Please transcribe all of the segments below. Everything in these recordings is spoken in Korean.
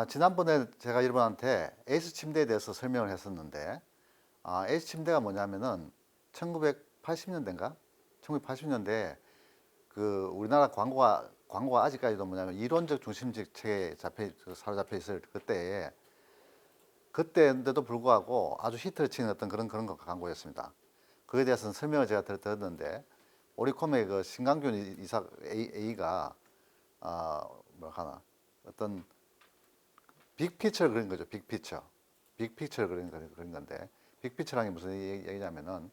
지난번에 제가 여러분한테 에이스 침대에 대해서 설명을 했었는데, 에이스 침대가 뭐냐면은 1980년대인가? 1980년대에 그 우리나라 광고가 아직까지도 뭐냐면 이론적 중심적 체계에 사로잡혀 있을 그때인데도 불구하고 아주 히트를 치는 어떤 그런 광고였습니다. 그에 대해서는 설명을 제가 들었는데, 오리콤의 그 신강균 이사 A가, 뭐라 하나, 어떤 빅피처를 그린 거죠. 빅피처. 빅피처를 그린 건데, 빅피처라는 게 무슨 얘기냐면은,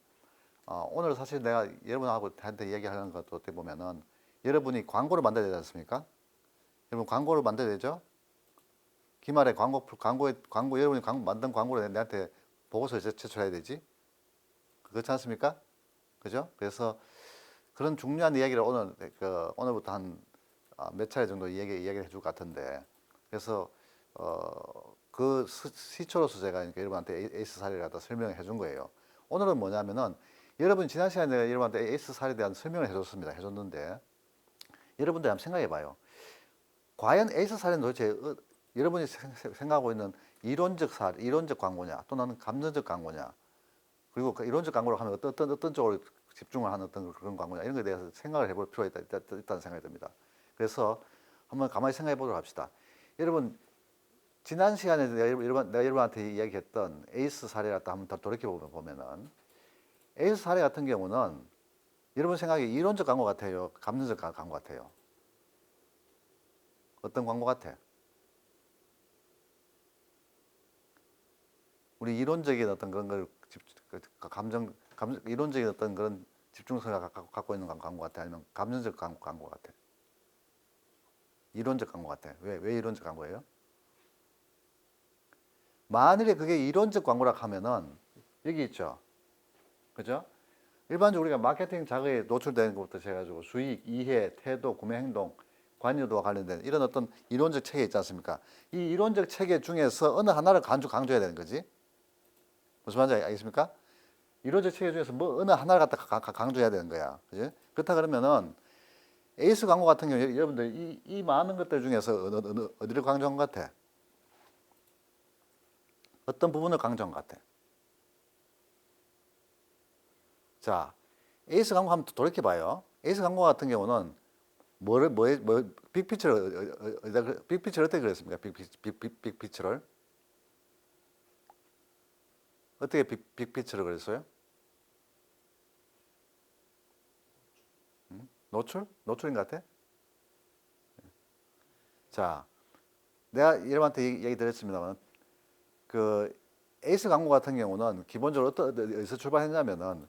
오늘 사실 내가 여러분한테 얘기하는 것도 어떻게 보면은, 여러분이 광고를 만들어야 되지 않습니까? 여러분 광고를 만들어야 되죠? 기말에 여러분이 만든 광고를 내한테 보고서 제출해야 되지? 그렇지 않습니까? 그죠? 그래서 그런 중요한 이야기를 오늘부터 한 몇 차례 정도 얘기를 해줄 것 같은데, 그래서 그 시초로서 제가 여러분한테 에이스 사례를 갖다 설명을 해준 거예요. 오늘은 뭐냐면은, 여러분 지난 시간에 내가 여러분한테 에이스 사례에 대한 설명을 해줬는데, 여러분들 한번 생각해 봐요. 과연 에이스 사례는 도대체 여러분이 생각하고 있는 이론적 광고냐, 또는 감정적 광고냐, 그리고 그 이론적 광고를 하면 어떤 쪽으로 집중을 하는 어떤 그런 광고냐, 이런 것에 대해서 생각을 해볼 필요가 있다는 생각이 듭니다. 그래서 한번 가만히 생각해 보도록 합시다. 여러분, 지난 시간에 내가 여러분한테 이야기했던 에이스 사례 갖다 한번 더 돌이켜 보면은, 에이스 사례 같은 경우는 여러분 생각에 이론적 광고 같아요? 감정적 광고 같아요? 어떤 광고 같아? 우리 이론적인 어떤 그런 걸 이론적인 어떤 그런 집중성을 갖고 있는 광고 같아? 아니면 감정적 광고 같아? 이론적 광고 같아. 왜 이론적 광고예요? 만일에 그게 이론적 광고라 하면은, 여기 있죠. 그죠? 일반적으로 우리가 마케팅 자극에 노출되는 것부터 시작해가지고 수익, 이해, 태도, 구매 행동, 관여도와 관련된 이런 어떤 이론적 체계 있지 않습니까? 이 이론적 체계 중에서 어느 하나를 강조해야 되는 거지. 무슨 말인지 알겠습니까? 이론적 체계 중에서 어느 하나를 갖다 강조해야 되는 거야. 그지? 그렇다 그러면은, 에이스 광고 같은 경우 여러분들 이 많은 것들 중에서 어디를 강조한 것 같아? 어떤 부분을 강조한 것 같아? 자, 에이스 광고 한번 돌이켜봐요. 에이스 광고 같은 경우는 빅피처를 어떻게 그렸습니까? 빅피처를 어떻게 빅피처를 그렸어요? 노출인 것 같아? 자, 내가 여러분한테 얘기 드렸습니다만, 그 에이스 광고 같은 경우는 기본적으로 어디서 출발했냐면은,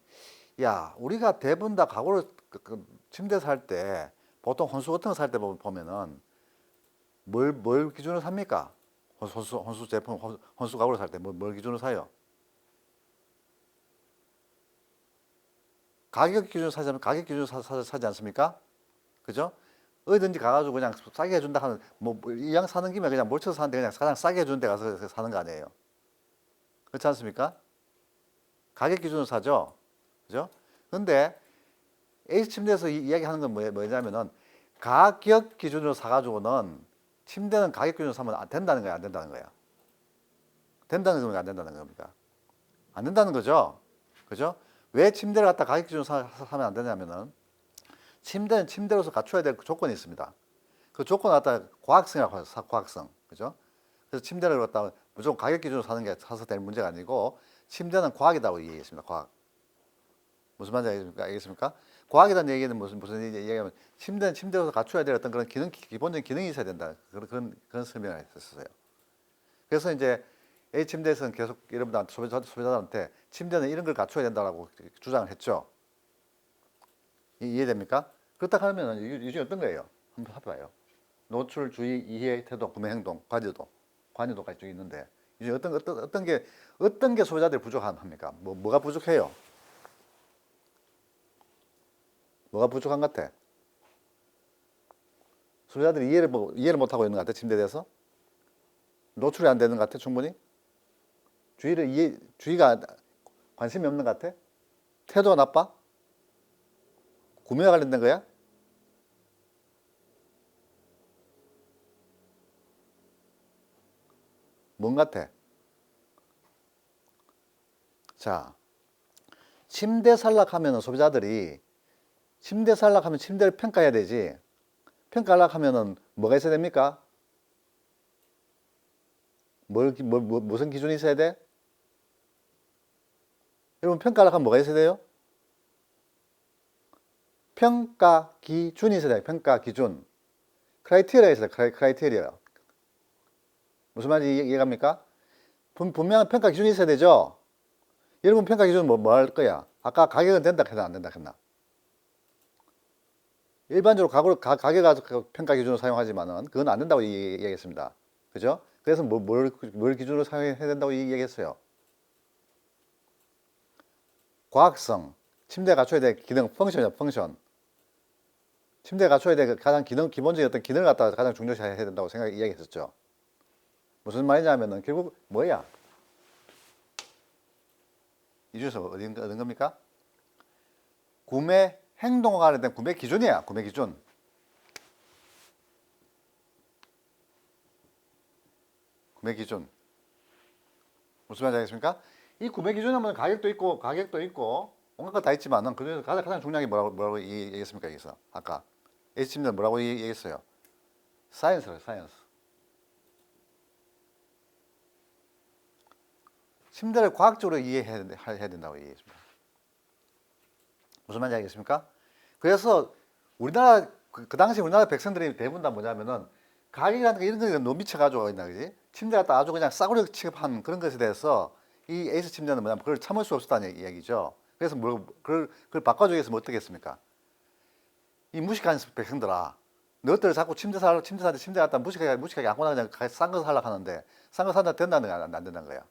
야, 우리가 대부분 다 가구를 침대 살 때, 보통 혼수 같은 거 살 때 보면은 뭘 기준으로 삽니까? 혼수 제품, 혼수 가구를 살 때 뭘 기준으로 사요? 가격 기준으로 가격 기준으로 사지 않습니까? 그죠? 어디든지 가가지고 그냥 싸게 해준다 하는, 이왕 사는 김에 그냥 몰쳐서 사는데 그냥 가장 싸게 해주는 데 가서 사는 거 아니에요? 그렇지 않습니까? 가격 기준으로 사죠? 그죠? 근데 에이스 침대에서 이야기하는 건 뭐냐면은, 가격 기준으로 사가지고는 침대는 가격 기준으로 사면 안 된다는 거야, 안 된다는 거야? 된다는 겁니까, 안 된다는 겁니까? 안 된다는 거죠? 그죠? 왜 침대를 갖다 가격 기준으로 사면 안 되냐면은, 침대는 침대로서 갖춰야 될 조건이 있습니다. 그 조건을 갖다 과학성이라고 하죠, 과학성. 그죠? 그래서 침대를 갖다 무조건 가격 기준으로 사서 될 문제가 아니고, 침대는 과학이라고 얘기했습니다, 과학. 무슨 말인지 알겠습니까? 과학이라는 얘기는 무슨 얘기냐면, 침대는 침대로서 갖춰야 될 어떤 그런 기본적인 기능이 있어야 된다. 그런 설명을 했었어요. 그래서 이제 A 침대에서는 계속 여러분들한테 소비자들한테 침대는 이런 걸 갖춰야 된다고 주장을 했죠. 이해됩니까? 그렇다 하면 이 중에 어떤 거예요? 한번 살펴봐요. 노출, 주의, 이해, 태도, 구매 행동, 관여도가 쭉 있는데, 이제 어떤 게 소비자들이 부족합니까? 뭐가 부족해요? 뭐가 부족한 것 같아? 소비자들이 이해를 못하고 있는 것 같아, 침대에 대해서? 노출이 안 되는 것 같아, 충분히? 주의가 관심이 없는 것 같아? 태도가 나빠? 구매와 관련된 거야? 뭔 같아? 자, 침대 살락하면 소비자들이 침대 살락하면 침대를 평가해야 되지. 평가하려고 하면은 뭐가 있어야 됩니까? 무슨 기준이 있어야 돼? 여러분 평가하려고 하면 뭐가 있어야 돼요? 평가 기준이 있어야 돼요. 평가 기준. 크라이테리아가 있어요. 크라이테리아. 무슨 말인지 이해갑니까? 분명한 평가 기준이 있어야 되죠? 여러분 평가 기준은 뭐 할 거야? 아까 가격은 된다 했나 안 된다 했나? 일반적으로 가격 평가 기준으로 사용하지만은 그건 안 된다고 얘기했습니다. 그죠? 그래서 뭘 기준으로 사용해야 된다고 얘기했어요? 과학성. 침대에 갖춰야 될 기능, 펑션이죠, 펑션. 침대에 갖춰야 될 가장 기본적인 어떤 기능을 갖다가 가장 중요시해야 된다고 이야기했었죠. 무슨 말이냐면은 결국 뭐야? 이 중에서 어딘 겁니까? 구매 행동과 관련된 구매 기준이야. 구매 기준. 구매 기준. 무슨 말인지 알겠습니까? 이 구매 기준은 가격도 있고 온갖 거 다 있지만은 그중에서 가장 중요한 게 뭐라고 얘기했습니까? 여기서 아까 H침대는 뭐라고 얘기했어요? 사이언스래요. 사이언스. 침대를 과학적으로 이해해야 된다고 얘기했습니다. 무슨 말인지 알겠습니까? 그래서 우리나라 그 당시 우리나라 백성들이 대부분 다 뭐냐면은 가격이라는 게 이런 거 너무 미쳐가지고 있나 그지? 침대 갖다 아주 그냥 싸구려 취급한 그런 것에 대해서 이 에이스 침대는 뭐냐면 그걸 참을 수 없었다는 이야기죠. 그래서 그걸 바꿔주기 위해서 뭐 어떻게 했습니까? 이 무식한 백성들아, 너희들 자꾸 침대 사는데 침대 갖다 무식하게 아무나 그냥 싼 거 살라고 하는데 싼 거 산다 된다는 거야, 안 된다는 거야?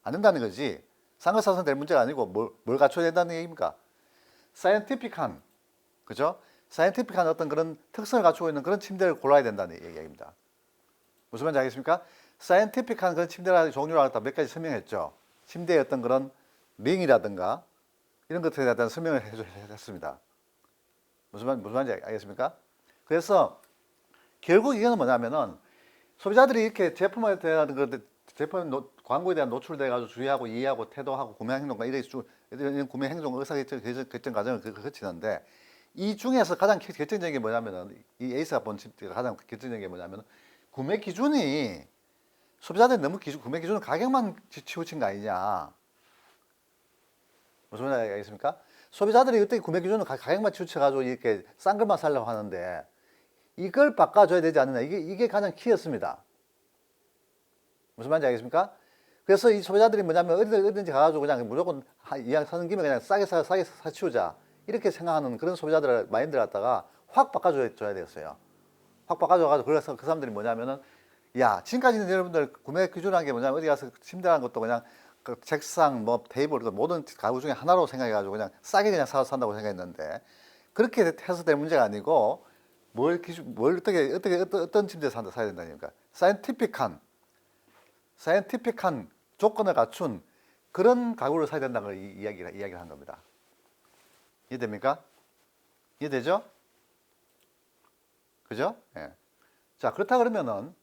안 된다는 거지. 싼 거 사서 될 문제가 아니고 뭘 갖춰야 된다는 얘기입니까? 사이언티픽한, 그죠? 사이언티픽한 어떤 그런 특성을 갖추고 있는 그런 침대를 골라야 된다는 얘기입니다. 무슨 말인지 알겠습니까? 사이언티픽한 그런 침대라는 종류를 갖다 몇 가지 설명했죠. 침대의 어떤 그런 링이라든가 이런 것들에 대한 설명을 했습니다. 무슨 말인지 알겠습니까? 그래서 결국 이거는 뭐냐면은 소비자들이 이렇게 제품에 대한 제품 광고에 대한 노출돼 가지고 주의하고 이해하고 태도하고 구매 행동과 이런 구매 행동 의사결정 과정을 거치는데 이 중에서 가장 결정적인 게 뭐냐면은 이 에이스가 본 침대가 가장 결정적인 게 뭐냐면은 구매 기준이 소비자들이 너무 구매 기준은 가격만 치우친 거 아니냐. 무슨 말인지 알겠습니까? 소비자들이 그때 구매 기준은 가격만 치우쳐가지고 이렇게 싼 것만 사려고 하는데 이걸 바꿔줘야 되지 않느냐. 이게 가장 키였습니다. 무슨 말인지 알겠습니까? 그래서 이 소비자들이 뭐냐면 어디든지 가가지고 그냥 무조건 이왕 사는 김에 그냥 싸게 사치우자. 이렇게 생각하는 그런 소비자들 마인드를 갖다가 확 바꿔줘야 되겠어요. 확 바꿔줘가지고 그래서 그 사람들이 뭐냐면은 야, 지금까지는 여러분들 구매 기준한 게 뭐냐면 어디 가서 침대라는 것도 그냥 그 책상, 뭐 테이블, 모든 가구 중에 하나로 생각해가지고 그냥 싸게 그냥 사서 산다고 생각했는데 그렇게 해서 될 문제가 아니고 뭘 어떤 침대 사야 된다니까. 사이언티픽한 조건을 갖춘 그런 가구를 사야 된다는 걸 이야기를 한 겁니다. 이해됩니까? 이해되죠? 그죠? 예. 자, 그렇다 그러면은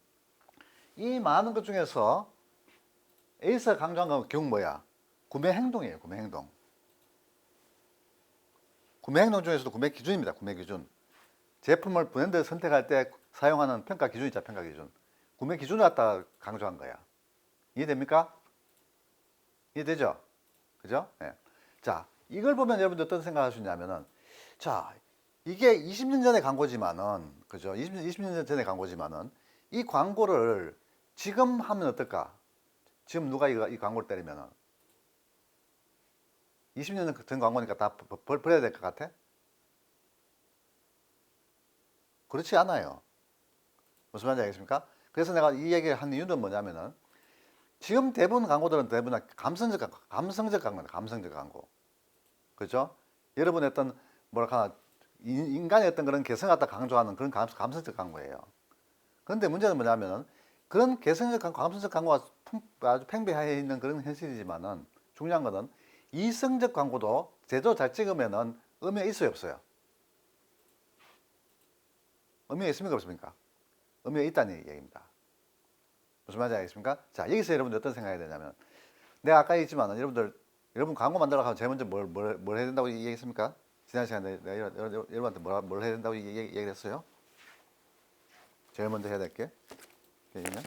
이 많은 것 중에서 에이스가 강조한 건 결국 뭐야? 구매 행동이에요. 구매 행동. 구매 행동 중에서도 구매 기준입니다. 구매 기준. 제품을 브랜드를 선택할 때 사용하는 평가 기준 있죠. 평가 기준. 구매 기준을 갖다 강조한 거야. 이해됩니까? 이해되죠? 그죠? 네. 자, 이걸 보면 여러분들 어떤 생각 하시냐면은, 자, 이게 20년 전의 광고지만은, 그죠? 20년 전의 광고지만은, 이 광고를 지금 하면 어떨까? 지금 누가 이 광고를 때리면은, 20년 전 광고니까 다 버려야 될 것 같아? 그렇지 않아요. 무슨 말인지 알겠습니까? 그래서 내가 이 얘기를 한 이유는 뭐냐면은, 지금 대부분 광고들은 대부분 감성적 광고입니다. 감성적 광고. 그죠? 여러분의 어떤, 뭐랄까, 인간의 어떤 그런 개성을 갖다 강조하는 그런 감성적 광고예요. 그런데 문제는 뭐냐면은, 그런 개성적 광고, 감성적 광고가 아주 팽배해 있는 그런 현실이지만은, 중요한 거는 이성적 광고도 제대로 잘 찍으면은 의미가 있어요, 없어요? 의미가 있습니까, 없습니까? 의미가 있다는 얘기입니다. 무슨 말인지 알겠습니까? 자, 여기서 여러분들 어떤 생각이 되냐면, 내가 아까 얘기했지만 여러분 광고 만들어 가면 제일 먼저 뭘 해야 된다고 얘기했습니까? 지난 시간에 내가 여러분한테 뭘 해야 된다고 얘기를 했어요? 제일 먼저 해야 될 게? 얘기는?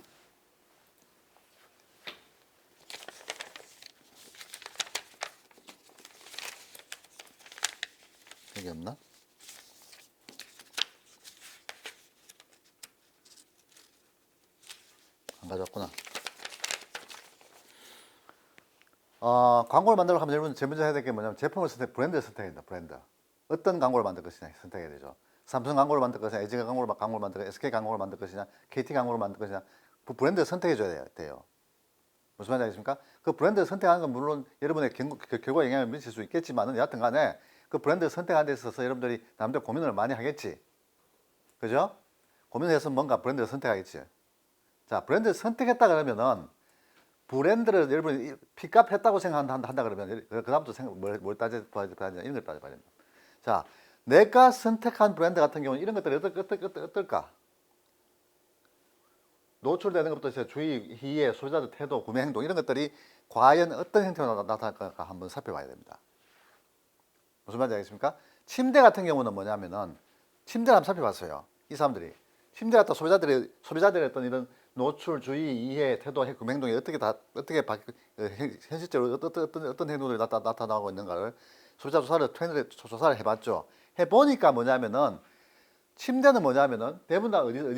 여기 없나? 안 가져왔구나. 광고를 만들어 가면 여러분 제일 먼저 해야 될 게 뭐냐면 제품을 브랜드를 선택해야 된다. 브랜드. 어떤 광고를 만들 것이냐 선택해야 되죠. 삼성 광고를 만들 것이냐, LG 광고를 만들 것이냐, SK 광고를 만들 것이냐, KT 광고를 만들 것이냐, 그 브랜드를 선택해 줘야 돼요. 무슨 말인지 알겠습니까? 그 브랜드를 선택하는 건 물론 여러분의 결과에 영향을 미칠 수 있겠지만은 여하튼 간에 그 브랜드를 선택하는 데 있어서 여러분들이 남들 고민을 많이 하겠지. 그죠? 고민해서 뭔가 브랜드를 선택하겠지. 자, 브랜드를 선택했다 그러면은 브랜드를 여러분이 픽업했다고 생각한다 그러면 그 다음부터 뭘 따져봐야 되냐 이런 걸 따져봐야 됩니다. 자, 내가 선택한 브랜드 같은 경우는 이런 것들이 어떨까? 노출되는 것부터 주의, 희애, 소비자들 태도, 구매 행동 이런 것들이 과연 어떤 형태로 나타날까 한번 살펴봐야 됩니다. 무슨 말인지 알겠습니까? 침대 같은 경우는 뭐냐면은 침대를 한번 살펴봤어요. 이 사람들이 침대 갖다 소비자들의 어떤 이런 노출, 주의, 이해, 태도, 구매 행동이 현실적으로 어떤 행동들이 나타나고 있는가를 소비자 조사를 해봤죠. 해보니까 뭐냐면은 침대는 뭐냐면은 대부분 다 어디